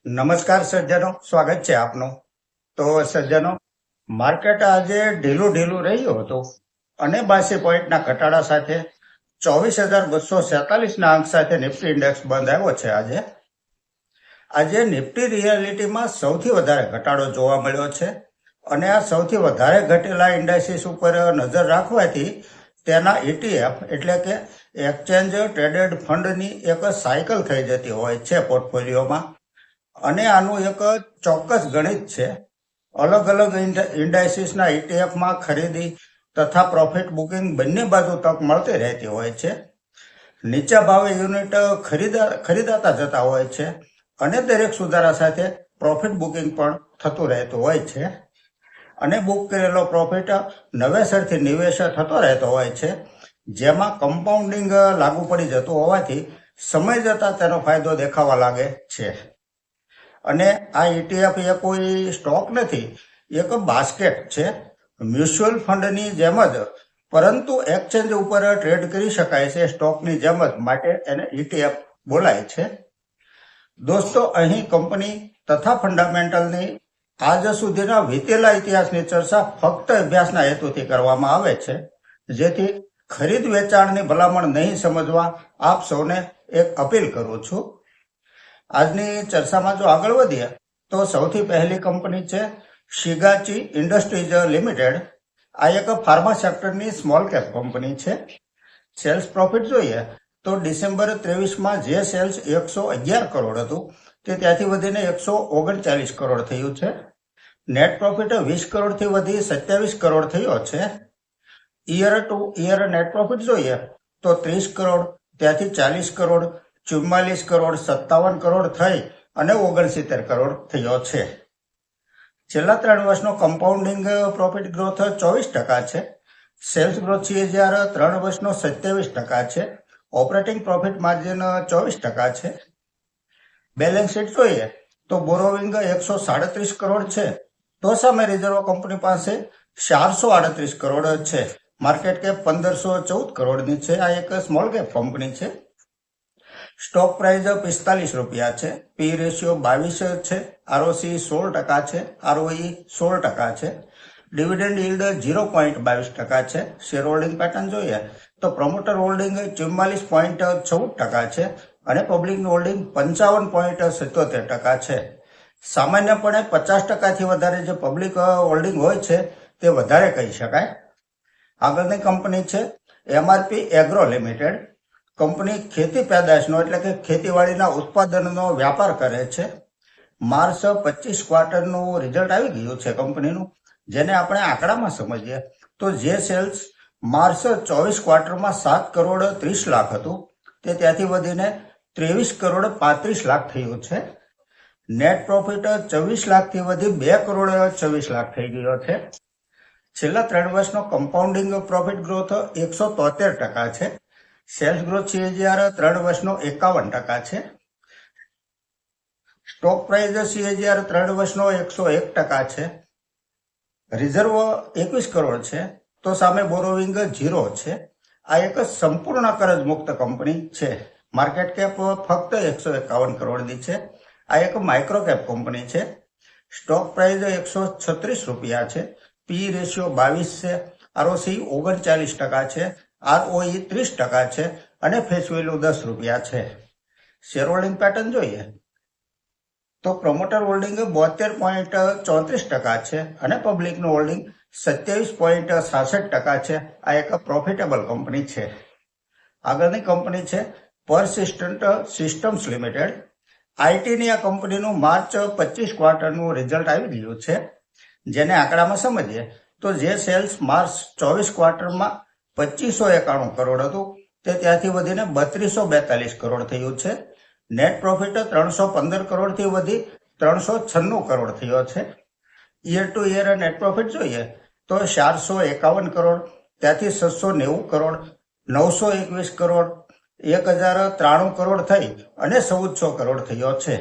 નમસ્કાર સજ્જનો, સ્વાગત છે આપનું. તો સજ્જનો, માર્કેટ આજે ઢીલું રહ્યું હતું અને 82 પોઈન્ટના ઘટાડા સાથે 24,247ના અંક સાથે નિફ્ટી ઇન્ડેક્સ બંધ આવ્યો છે. આજે નિફ્ટી રિયાલિટીમાં સૌથી વધારે ઘટાડો જોવા મળ્યો છે અને આ સૌથી વધારે ઘટેલા ઇન્ડેક્સિસ ઉપર નજર રાખવાથી તેના ETF એટલે કે એક્સચેન્જ ટ્રેડેડ ફંડની એક સાયકલ થઈ જતી હોય છે પોર્ટફોલિયોમાં. અને આનું એક ચોક્કસ ગણિત છે. અલગ અલગ ઇન્ડાઇસીસના ઇટીએફમાં ખરીદી તથા પ્રોફિટ બુકિંગ બંને બાજુ તક મળતી રહેતી હોય છે. નીચા ભાવે યુનિટ ખરીદાતા જતા હોય છે અને દરેક સુધારા સાથે પ્રોફિટ બુકિંગ પણ થતું રહેતું હોય છે. અને બુક કરેલો પ્રોફિટ નવેસરથી નિવેશ થતો રહેતો હોય છે, જેમાં કમ્પાઉન્ડિંગ લાગુ પડી જતું હોવાથી સમય જતા તેનો ફાયદો દેખાવા લાગે છે. અને આ ETF એ કોઈ સ્ટોક નથી, એક બાસ્કેટ છે, મ્યુચ્યુઅલ ફંડની જેમ જ, પરંતુ એક્સચેન્જ ઉપર ટ્રેડ કરી શકાય છે સ્ટોકની જેમ જ, માટે એને ETF બોલાય છે. દોસ્તો, અહીં કંપની તથા ફંડામેન્ટલની આજ સુધીના વીતેલા ઇતિહાસની ચર્ચા ફક્ત અભ્યાસના હેતુથી કરવામાં આવે છે, જેથી ખરીદ વેચાણની ભલામણ નહીં સમજવા આપ સૌને એક અપીલ કરું છું. આજની ચર્ચામાં જો આગળ વધીએ તો સૌથી પહેલી કંપની છે શિગાચી ઇન્ડસ્ટ્રીઝ લિમિટેડ. આ એક ફાર્મા સેક્ટરની સ્મોલ કેપ કંપની છે. સેલ્સ પ્રોફિટ જોઈએ તો ડિસેમ્બર 23માં જે સેલ્સ 111 કરોડ હતું તે ત્યાંથી વધીને 139 કરોડ થયું છે. નેટ પ્રોફિટ 20 કરોડથી વધી 27 કરોડ થયો છે. ઈયર ટુ ઈયર નેટ પ્રોફિટ જોઈએ તો 30 કરોડ ત્યાંથી 40 કરોડ 44 કરોડ 57 કરોડ થઈ અને 69 કરોડ થયો છે. છેલ્લા 3 વર્ષનો કમ્પાઉન્ડિંગ પ્રોફિટ ગ્રોથ 24% છે. સેલ્સ ગ્રોથ CAGR 3 વર્ષનો 27% છે. ઓપરેટિંગ પ્રોફિટ માર્જિન 24% છે. બેલેન્સ શીટ જોઈએ તો બોરોવિંગ 137 કરોડ છે, તો સામે રિઝર્વ કંપની પાસે 438 કરોડ છે. માર્કેટ કેપ 1514 કરોડની છે. આ એક સ્મોલ કેપ કંપની છે. સ્ટોક પ્રાઇસ 45 રૂપિયા છે. પી રેશિયો 22 છે. ROC 16% છે. ROE 16% છે. ડિવિડન્ડ યીલ્ડ 0.22% છે. શેર હોલ્ડિંગ પેટર્ન જોઈએ તો પ્રમોટર હોલ્ડિંગ 44.14% છે અને પબ્લિકનું હોલ્ડિંગ 55.77% છે. સામાન્યપણે 50%થી વધારે જે પબ્લિક હોલ્ડિંગ હોય છે તે વધારે કહી શકાય. આગળની કંપની છે MRP એગ્રો લિમિટેડ. કંપની ખેતી પેદાશનો એટલે કે ખેતીવાડીના ઉત્પાદનનો વ્યાપાર કરે છે. માર્ચ 25 ક્વાર્ટરનું રિઝલ્ટ આવી ગયું છે કંપનીનું, જેને આપણે આંકડામાં સમજીએ તો જે સેલ્સ માર્ચ 24 ક્વાર્ટરમાં 7 કરોડ 30 લાખ હતું તે ત્યાંથી વધીને 23 કરોડ 35 લાખ થયું છે. નેટ પ્રોફિટ 24 લાખથી વધી 2 કરોડ 26 લાખ થઈ ગયો છે. છેલ્લા 3 વર્ષનો કમ્પાઉન્ડિંગ પ્રોફિટ ગ્રોથ 173% છે. સેલ્સ ગ્રોથ CAGR 3 વર્ષનો 51% છે. સ્ટોક પ્રાઇસ CAGR 3 વર્ષનો 101% છે. રિઝર્વ 21 કરોડ છે, તો સામે બોરોવિંગ 0 છે. આ એક સંપૂર્ણ કરજ મુક્ત કંપની છે. માર્કેટ કેપ ફક્ત 151 કરોડની છે. આ એક માઇક્રો કેપ કંપની છે. સ્ટોક પ્રાઇસ 136 રૂપિયા છે. પી રેશિયો 22 છે. ROC 39% છે. ROE 30% છે અને ફેસ વેલ્યુ 10 રૂપિયા છે. શેર હોલ્ડિંગ પેટર્ન જોઈએ તો પ્રમોટર હોલ્ડિંગ 72.34% છે અને પબ્લિકનું હોલ્ડિંગ 27.66% છે. આ એક પ્રોફિટેબલ કંપની છે. આગળની કંપની છે પરસિસ્ટન્ટ સિસ્ટમ્સ લિમિટેડ. આઈટીની આ કંપનીનું માર્ચ 25 ક્વાર્ટરનું રિઝલ્ટ આવી ગયું છે, જેને આંકડામાં સમજીએ તો જે સેલ્સ માર્ચ 24 ક્વાર્ટરમાં 2591 કરોડ હતું તે ત્યાંથી વધીને 3242 કરોડ થયું છે. નેટ પ્રોફિટ 315 કરોડથી વધી 396 કરોડ થયો છે. ઈયર ટુ ઈયર નેટ પ્રોફિટ જોઈએ તો 451 કરોડ ત્યાંથી 690 કરોડ 921 કરોડ 1093 કરોડ થઈ અને 1400 કરોડ થયો છે.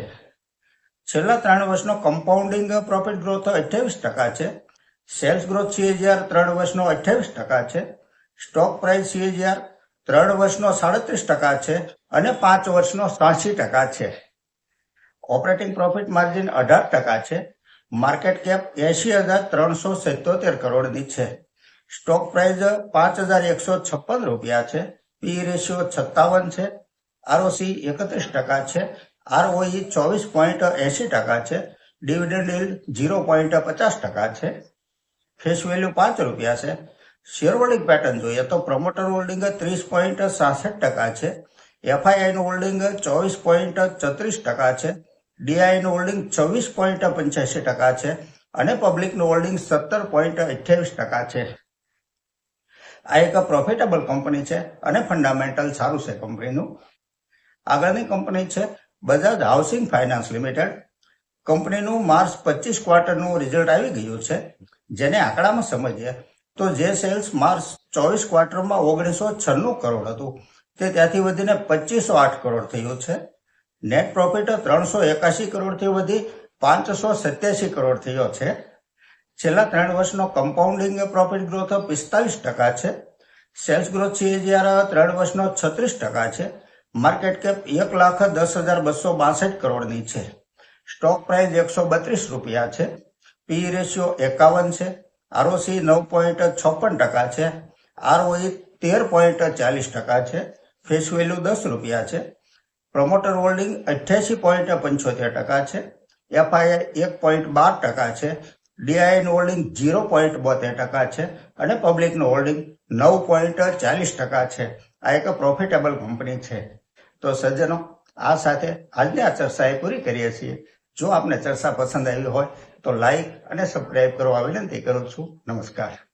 છેલ્લા 3 વર્ષનો કમ્પાઉન્ડિંગ પ્રોફિટ ગ્રોથ 28% છે. સેલ્સ ગ્રોથ CAGR 3 વર્ષનો 28% છે. સ્ટોક પ્રાઇસ CAGR 3 વર્ષનો 37% છે અને 5 વર્ષનો 80% છે. ઓપરેટિંગ પ્રોફિટ માર્જિન 18% છે. માર્કેટ કેપ 80,377 કરોડની છે. સ્ટોક પ્રાઇસ 5,156 રૂપિયા છે. પી રેશિયો 57 છે. આરઓસી 31% છે. આરઓઈ 24.80% છે. ડિવિડન્ડ yield 0.50% છે. ફેસ વેલ્યુ 5 રૂપિયા છે. શેર હોલ્ડિંગ પેટર્ન જોઈએ તો પ્રમોટર હોલ્ડિંગ 30.66% છે. એફઆઈઆઈ નું હોલ્ડિંગ 24.34% છે. ડીઆઈ નું હોલ્ડિંગ 26.85% છે અને પબ્લિક નું હોલ્ડિંગ 17.28% છે. આ એક પ્રોફિટેબલ કંપની છે અને ફંડામેન્ટલ સારું છે કંપનીનું. આગળની કંપની છે બજાજ હાઉસિંગ ફાઇનાન્સ લિમિટેડ. કંપનીનું માર્ચ 25 ક્વાર્ટરનું રિઝલ્ટ આવી ગયું છે. જેને આંકડામાં સમજીએ તો જે સેલ્સ માર્ચ 24 ક્વાર્ટરમાં 1996 કરોડ હતું તે ત્યાંથી વધીને 2508 કરોડ થયું છે. નેટ પ્રોફિટ 381 કરોડથી વધી 587 કરોડ થયો છે. છેલ્લા 3 વર્ષનો કમ્પાઉન્ડિંગ પ્રોફિટ ગ્રોથ 45% છે. સેલ્સ ગ્રોથ CAGR 3 વર્ષનો 36% છે. માર્કેટ કેપ 1,10,262 કરોડની છે. સ્ટોક પ્રાઇસ 132 રૂપિયા છે. પી રેશિયો 51 છે. આરઓસી 9.56% છે. આરઓઈ 13.40% છે. ફેસ વેલ્યુ 10 રૂપિયા છે. પ્રમોટર હોલ્ડિંગ 88.75% છે. એફઆઈઆઈ 1.12% છે. ડીઆઈ નું હોલ્ડિંગ 0.72% છે અને પબ્લિક નું હોલ્ડિંગ 9.40% છે. આ એક પ્રોફિટેબલ કંપની છે. તો સજ્જનો, આ સાથે આજની આ ચર્ચા એ પૂરી કરીએ છીએ. જો આપને ચર્ચા પસંદ આવી હોય તો લાઈક અને સબસ્ક્રાઇબ કરવા વિનંતી કરું છું. નમસ્કાર.